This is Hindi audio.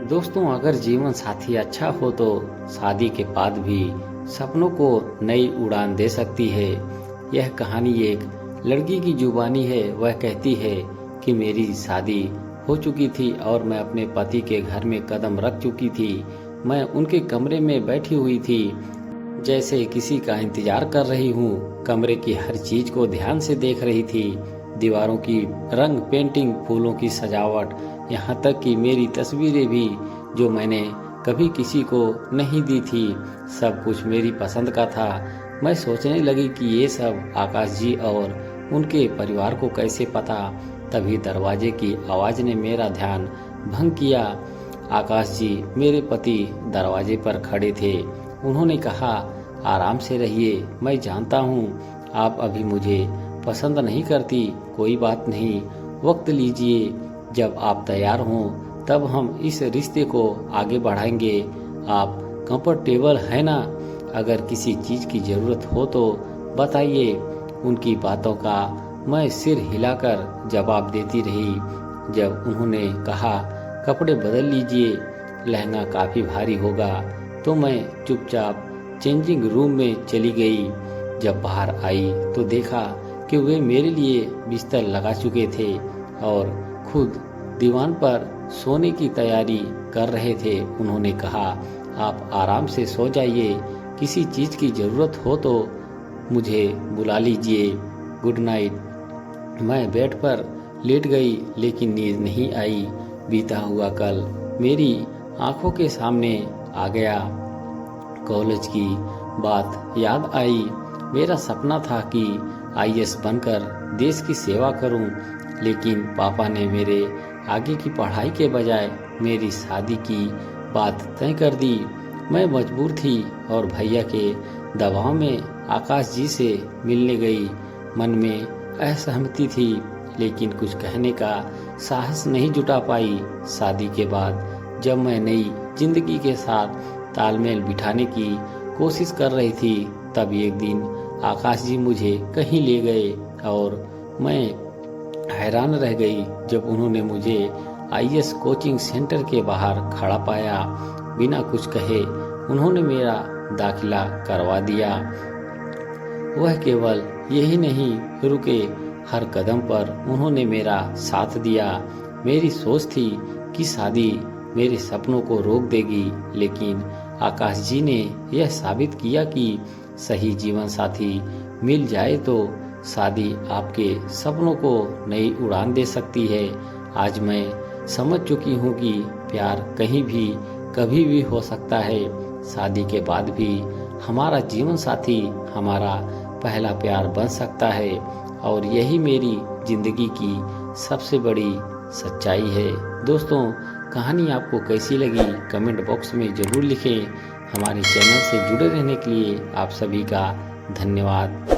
दोस्तों, अगर जीवन साथी अच्छा हो तो शादी के बाद भी सपनों को नई उड़ान दे सकती है। यह कहानी एक लड़की की जुबानी है। वह कहती है कि मेरी शादी हो चुकी थी और मैं अपने पति के घर में कदम रख चुकी थी। मैं उनके कमरे में बैठी हुई थी, जैसे किसी का इंतजार कर रही हूँ। कमरे की हर चीज को ध्यान से देख रही थी, दीवारों की रंग, पेंटिंग, फूलों की सजावट, यहाँ तक कि मेरी तस्वीरें भी जो मैंने कभी किसी को नहीं दी थी। सब कुछ मेरी पसंद का था। मैं सोचने लगी कि ये सब आकाश जी और उनके परिवार को कैसे पता। तभी दरवाजे की आवाज ने मेरा ध्यान भंग किया। आकाश जी, मेरे पति, दरवाजे पर खड़े थे। उन्होंने कहा, आराम से रहिए, मैं जानता हूँ आप अभी मुझे पसंद नहीं करती। कोई बात नहीं, वक्त लीजिए। जब आप तैयार हों तब हम इस रिश्ते को आगे बढ़ाएंगे। आप कंफर्टेबल है ना? अगर किसी चीज की जरूरत हो तो बताइए। उनकी बातों का मैं सिर हिलाकर जवाब देती रही। जब उन्होंने कहा, कपड़े बदल लीजिए, लहंगा काफी भारी होगा, तो मैं चुपचाप चेंजिंग रूम में चली गई। जब बाहर आई तो देखा कि वे मेरे लिए बिस्तर लगा चुके थे और खुद दीवान पर सोने की तैयारी कर रहे थे। उन्होंने कहा, आप आराम से सो जाइए, किसी चीज की जरूरत हो तो मुझे बुला लीजिए। Good night. मैं बेड पर लेट गई, लेकिन नींद नहीं आई। बीता हुआ कल मेरी आंखों के सामने आ गया। कॉलेज की बात याद आई। मेरा सपना था कि आईएएस बनकर देश की सेवा करूं, लेकिन पापा ने मेरे आगे की पढ़ाई के बजाय मेरी शादी की बात तय कर दी। मैं मजबूर थी और भैया के दबाव में आकाश जी से मिलने गई। मन में असहमति थी, लेकिन कुछ कहने का साहस नहीं जुटा पाई। शादी के बाद जब मैं नई जिंदगी के साथ तालमेल बिठाने की कोशिश कर रही थी, तब एक दिन आकाश जी मुझे कहीं ले गए और मैं हैरान रह गई जब उन्होंने मुझे आईएएस कोचिंग सेंटर के बाहर खड़ा पाया। बिना कुछ कहे उन्होंने मेरा दाखिला करवा दिया। वह केवल यही नहीं रुके, हर कदम पर उन्होंने मेरा साथ दिया। मेरी सोच थी कि शादी मेरे सपनों को रोक देगी, लेकिन आकाश जी ने यह साबित किया कि सही जीवन साथी मिल जाए तो शादी आपके सपनों को नई उड़ान दे सकती है। आज मैं समझ चुकी हूँ कि प्यार कहीं भी कभी भी हो सकता है। शादी के बाद भी हमारा जीवन साथी हमारा पहला प्यार बन सकता है, और यही मेरी जिंदगी की सबसे बड़ी सच्चाई है। दोस्तों, कहानी आपको कैसी लगी कमेंट बॉक्स में ज़रूर लिखें। हमारे चैनल से जुड़े रहने के लिए आप सभी का धन्यवाद।